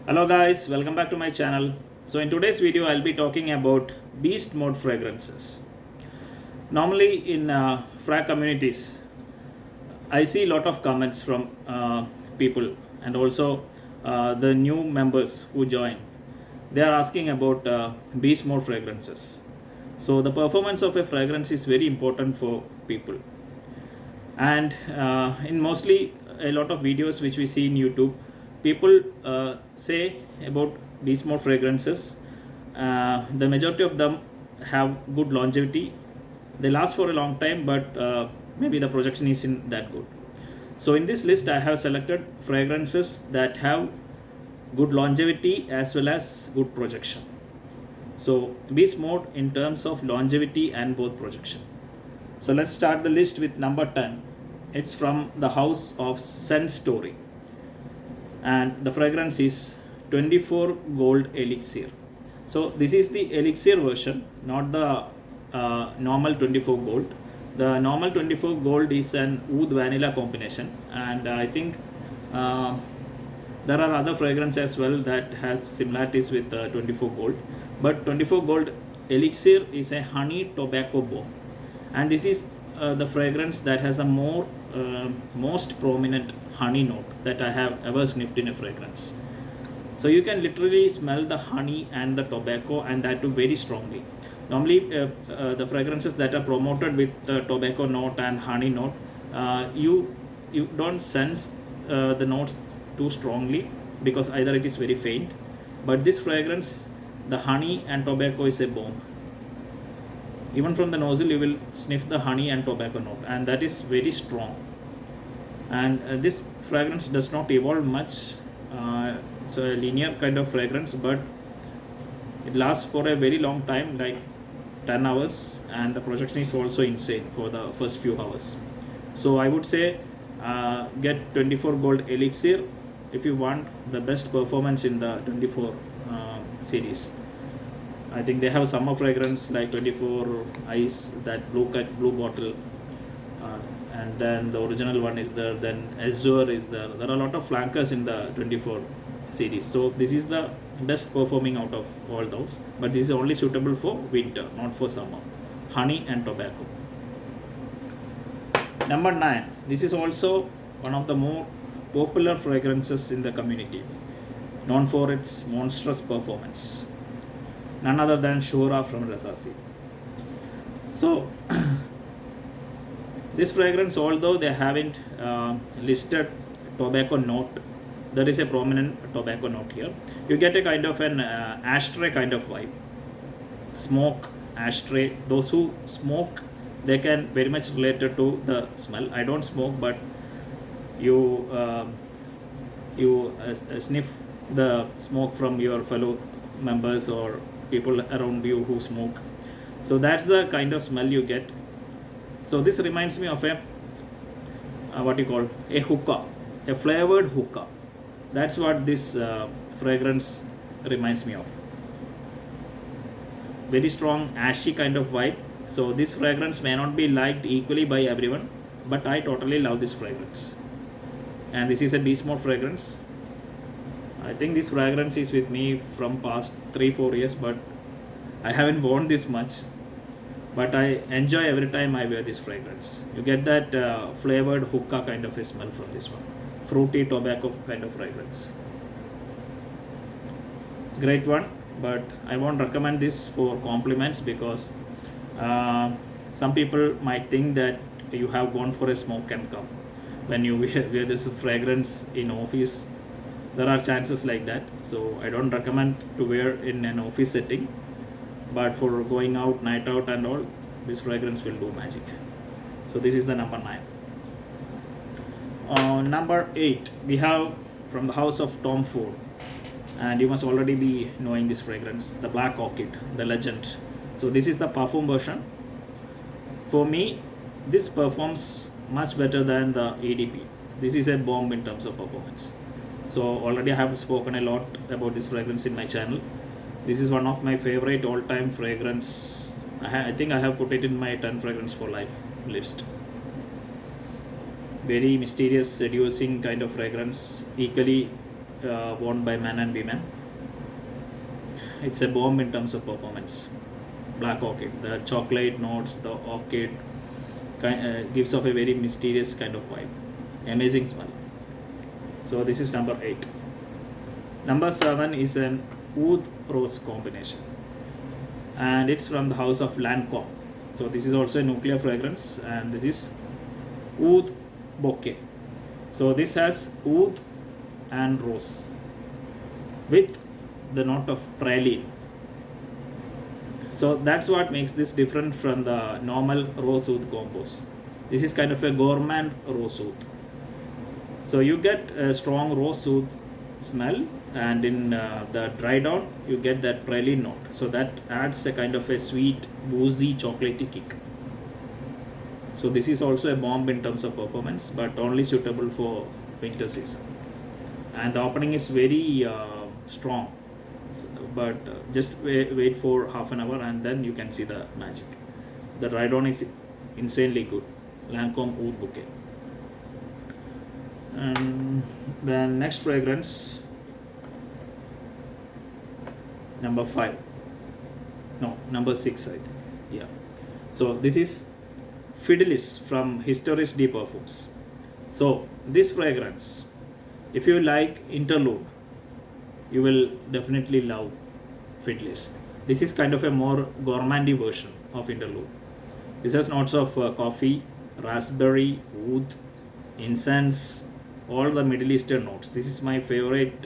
Hello guys, welcome back to my channel. So in today's video I'll be talking about beast mode fragrances. Normally in frag communities I see a lot of comments from people and also the new members who join. They are asking about beast mode fragrances. So the performance of a fragrance is very important for people. And in mostly a lot of videos which we see in YouTube, people say about these more fragrances. The majority of them have good longevity. They last for a long time, but maybe the projection isn't that good. So in this list I have selected fragrances that have good longevity as well as good projection. So beast mode in terms of longevity and both projection. So let's start the list with number 10. It's from the house of Scentstory, and the fragrance is 24 Gold Elixir. So this is the Elixir version, not the normal 24 Gold. The normal 24 Gold is an Oud vanilla combination, and I think there are other fragrances as well that has similarities with 24 Gold. But 24 Gold Elixir is a honey tobacco bomb, and this is the fragrance that has a most prominent honey note that I have ever sniffed in a fragrance. So you can literally smell the honey and the tobacco, and that too very strongly. Normally the fragrances that are promoted with the tobacco note and honey note, you don't sense the notes too strongly because either it is very faint, but this fragrance, the honey and tobacco is a bomb. Even from the nozzle you will sniff the honey and tobacco note, and that is very strong. And this fragrance does not evolve much. It's a linear kind of fragrance, but it lasts for a very long time, like 10 hours, and the projection is also insane for the first few hours. So I would say get 24 Gold Elixir if you want the best performance in the 24 series. I think they have summer fragrance like 24 Ice, that blue bottle, and then the original one is there. Then Azure is there. There are a lot of flankers in the 24 series. So this is the best performing out of all those. But this is only suitable for winter, not for summer. Honey and tobacco. Number 9. This is also one of the more popular fragrances in the community, known for its monstrous performance. None other than Shora from Rasasi. So this fragrance, although they haven't listed tobacco note, there is a prominent tobacco note here. You get a kind of an ashtray kind of vibe, smoke ashtray. Those who smoke, they can very much relate it to the smell. I don't smoke, but you sniff the smoke from your fellow members or people around you who smoke. So that's the kind of smell you get. So this reminds me of a what you call a hookah, a flavored hookah. That's what this fragrance reminds me of. Very strong ashy kind of vibe. So this fragrance may not be liked equally by everyone, but I totally love this fragrance. And this is a beast mode fragrance. I think this fragrance is with me from past 3-4 years, but I haven't worn this much. But I enjoy every time I wear this fragrance. You get that flavored hookah kind of a smell from this one. Fruity tobacco kind of fragrance. Great one, but I won't recommend this for compliments because some people might think that you have gone for a smoke and come. When you wear this fragrance in office, there are chances like that. So I don't recommend to wear in an office setting. But for going out, night out and all, this fragrance will do magic. So this is the number 9. Number 8, we have from the house of Tom Ford, and you must already be knowing this fragrance, the Black Orchid, the legend. So this is the Parfum version. For me, this performs much better than the ADP. This is a bomb in terms of performance. So already I have spoken a lot about this fragrance in my channel. This is one of my favorite all-time fragrance. I think I have put it in my 10 fragrance for life list. Very mysterious, seducing kind of fragrance, equally worn by men and women. It's a bomb in terms of performance. Black Orchid, the chocolate notes, the orchid gives off a very mysterious kind of vibe. Amazing smell. So this is number 8. Number 7 is an Oud rose combination, and it's from the house of Lancome. So this is also a nuclear fragrance, and this is Oud Bouquet. So this has oud and rose with the note of praline. So that's what makes this different from the normal rose oud combos. This is kind of a gourmand rose oud. So you get a strong rose oud smell, and in the dry down you get that praline note. So that adds a kind of a sweet, boozy, chocolatey kick. So this is also a bomb in terms of performance, but only suitable for winter season. And the opening is very strong, but just wait for half an hour and then you can see the magic. The dry down is insanely good. Lancome Oud Bouquet. And the next fragrance, number 5. No, number 6, I think. Yeah. So this is Fidelis from Historis de Parfums. So this fragrance, if you like interlude, you will definitely love Fidelis. This is kind of a more gourmandy version of interlude. This has notes of coffee, raspberry, oud, incense, all the Middle Eastern notes. This is my favorite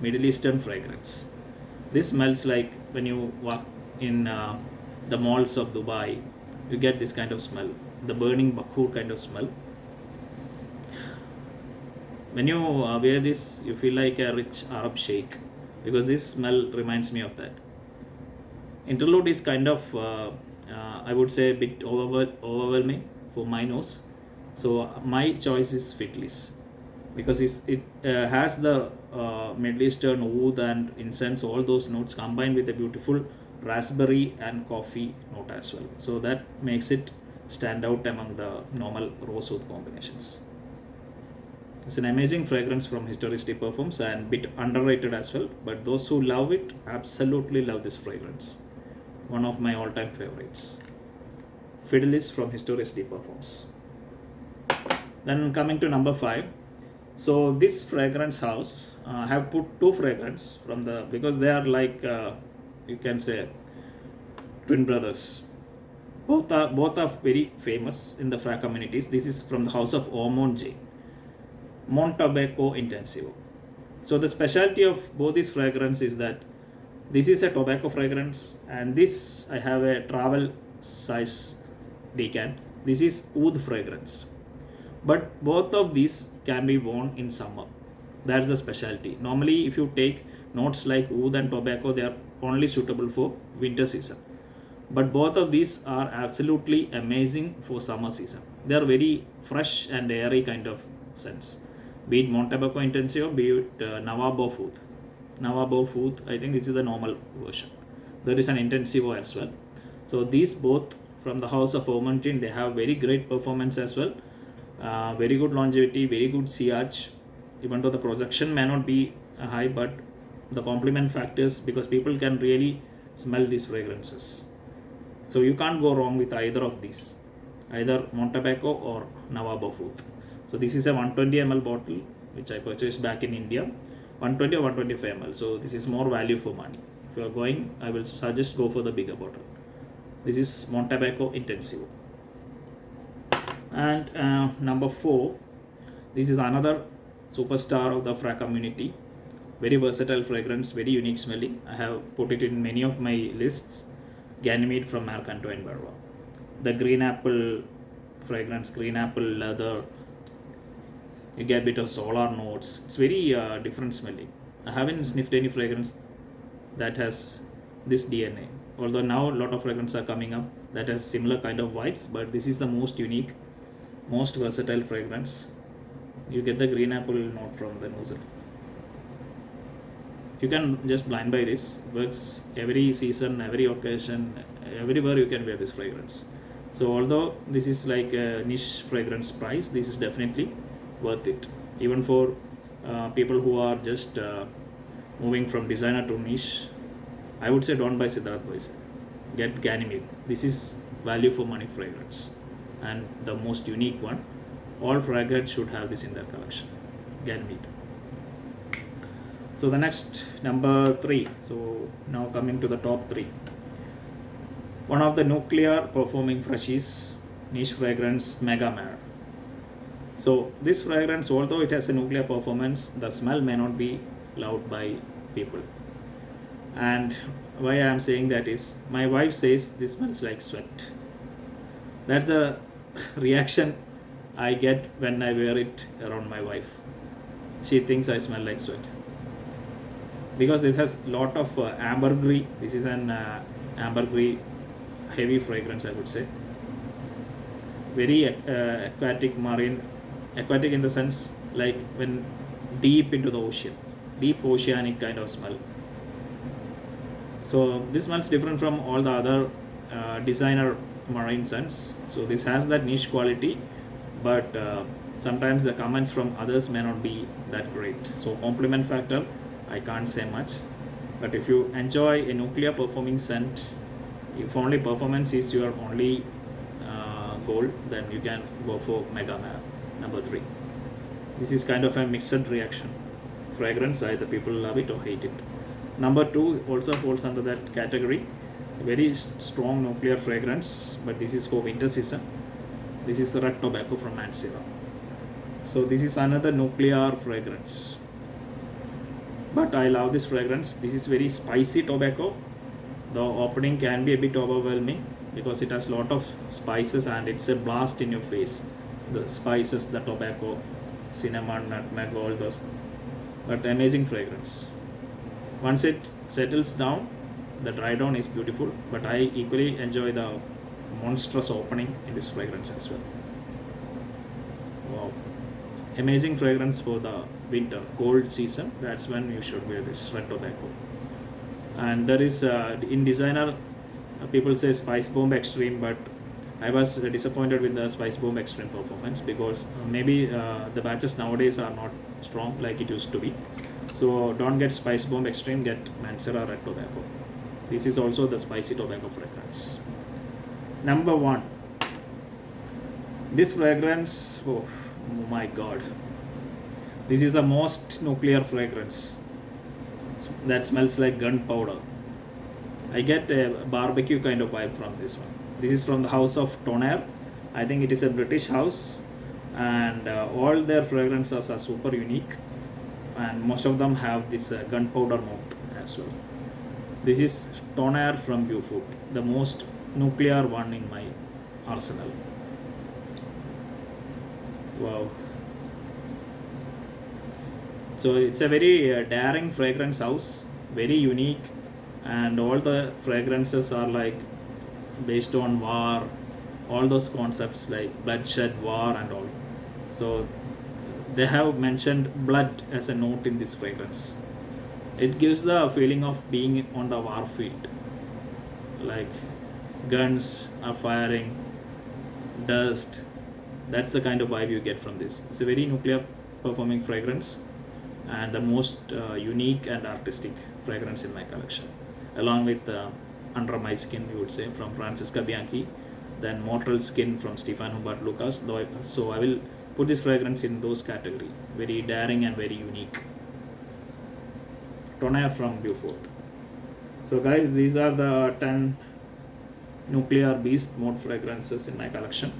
Middle Eastern fragrance. This smells like when you walk in the malls of Dubai, you get this kind of smell, the burning bakhur kind of smell. When you wear this, you feel like a rich Arab sheikh, because this smell reminds me of that. Interlude is kind of, I would say, a bit overwhelming for my nose. So my choice is Fidelis, because it has the Middle Eastern oud and incense, all those notes combined with a beautiful raspberry and coffee note as well. So that makes it stand out among the normal rose oud combinations. It's an amazing fragrance from Historis de Parfums, and bit underrated as well, but those who love it absolutely love this fragrance. One of my all-time favorites. Fidelis from Historis de Parfums. Then coming to number 5. So this fragrance house, I have put 2 fragrance from the, because they are like you can say twin brothers. Both are very famous in the frag communities. This is from the house of Ormonde, Montabacco intensivo. So the specialty of both these fragrance is that this is a tobacco fragrance, and this I have a travel size decant. This is oud fragrance, but both of these can be worn in summer. That's the specialty. Normally if you take notes like oud and tobacco, they are only suitable for winter season, but both of these are absolutely amazing for summer season. They are very fresh and airy kind of scents, be it Montabacco intensivo, be it Nawab of Oud. Nawab of Oud, I think this is the normal version. There is an intensivo as well. So these both from the house of Ormonde, they have very great performance as well. Very good longevity, very good CH, even though the projection may not be high, but the complement factors, because people can really smell these fragrances. So you can't go wrong with either of these, either Montabacco or Nawab of Oud. So this is a 120 ml bottle which I purchased back in India, 120 or 125 ml. So this is more value for money. If you are going, I will suggest go for the bigger bottle. This is Montabacco intensivo. And number 4, this is another superstar of the frag community. Very versatile fragrance, very unique smelling. I have put it in many of my lists. Ganymede from Mercanto and Barwa. The green apple fragrance, green apple leather. You get a bit of solar notes. It's very different smelling. I haven't sniffed any fragrance that has this DNA. Although now a lot of fragrances are coming up that has similar kind of vibes, but this is the most unique, most versatile fragrance. You get the green apple note from the nozzle. You can just blind buy this. Works every season, every occasion, everywhere you can wear this fragrance. So although this is like a niche fragrance price, this is definitely worth it. Even for people who are just moving from designer to niche, I would say don't buy Siddharth Boys. Get Ganymede. This is value for money fragrance and the most unique one. All fragrance should have this in their collection. Ganymede. So the next number 3. So now coming to the top 3. One of the nuclear performing freshies, niche fragrance Megamare. So this fragrance, although it has a nuclear performance, the smell may not be loved by people. And why I am saying that is, my wife says this smells like sweat. That's a reaction I get when I wear it around my wife. She thinks I smell like sweat because it has lot of ambergris. This is an ambergris heavy fragrance, I would say. Very aquatic, marine, aquatic in the sense like when deep into the ocean, deep oceanic kind of smell. So this smells different from all the other designer marine scents. So this has that niche quality, but sometimes the comments from others may not be that great. So compliment factor, I can't say much. But if you enjoy a nuclear performing scent, if only performance is your only goal, then you can go for Megamare number 3. This is kind of a mixed reaction fragrance. Either people love it or hate it. Number 2 also falls under that category. A very strong nuclear fragrance, but this is for winter season. This is the Red Tobacco from Mancera. So this is another nuclear fragrance, but I love this fragrance. This is very spicy tobacco. The opening can be a bit overwhelming because it has a lot of spices and it's a blast in your face. The spices, the tobacco, cinnamon, nutmeg, all those. But amazing fragrance. Once it settles down, the dry down is beautiful, but I equally enjoy the monstrous opening in this fragrance as well. Wow. Amazing fragrance for the winter, cold season. That's when you should wear this Red Tobacco. And there is in designer, people say Spice Bomb Extreme, but I was disappointed with the Spice Bomb Extreme performance because maybe the batches nowadays are not strong like it used to be. So don't get Spice Bomb Extreme, get Mancera Red Tobacco. This is also the spicy tobacco fragrance. Number 1. This fragrance, oh my god. This is the most nuclear fragrance that smells like gunpowder. I get a barbecue kind of vibe from this one. This is from the house of Tonnerre. I think it is a British house, and all their fragrances are super unique, and most of them have this gunpowder note as well. This is Tonnerre from Beaufort, the most nuclear one in my arsenal. Wow. So it's a very daring fragrance house, very unique, and all the fragrances are like based on war, all those concepts like bloodshed, war and all. So they have mentioned blood as a note in this fragrance. It gives the feeling of being on the war field, like guns are firing, dust. That's the kind of vibe you get from this. It's a very nuclear performing fragrance and the most unique and artistic fragrance in my collection, along with Under My Skin, you would say, from Francesca Bianchi, then Mortal Skin from Stefano Hubert Lucas. So I will put this fragrance in those category, very daring and very unique. Tonnerre from Beaufort. So guys, these are the 10 nuclear beast mode fragrances in my collection.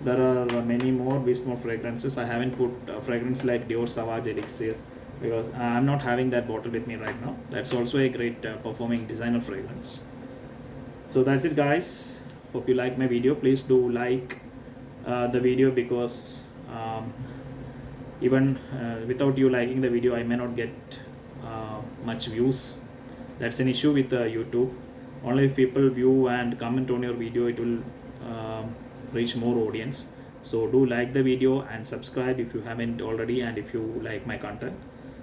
There are many more beast mode fragrances. I haven't put fragrance like Dior Sauvage Elixir because I'm not having that bottle with me right now. That's also a great performing designer fragrance. So that's it guys. Hope you like my video. Please do like the video because even without you liking the video, I may not get much views. That's an issue with YouTube. Only if people view and comment on your video, it will reach more audience. So do like the video and subscribe if you haven't already, and if you like my content.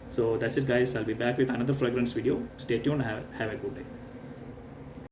So that's it guys. I'll be back with another fragrance video. Stay tuned. Have a good day.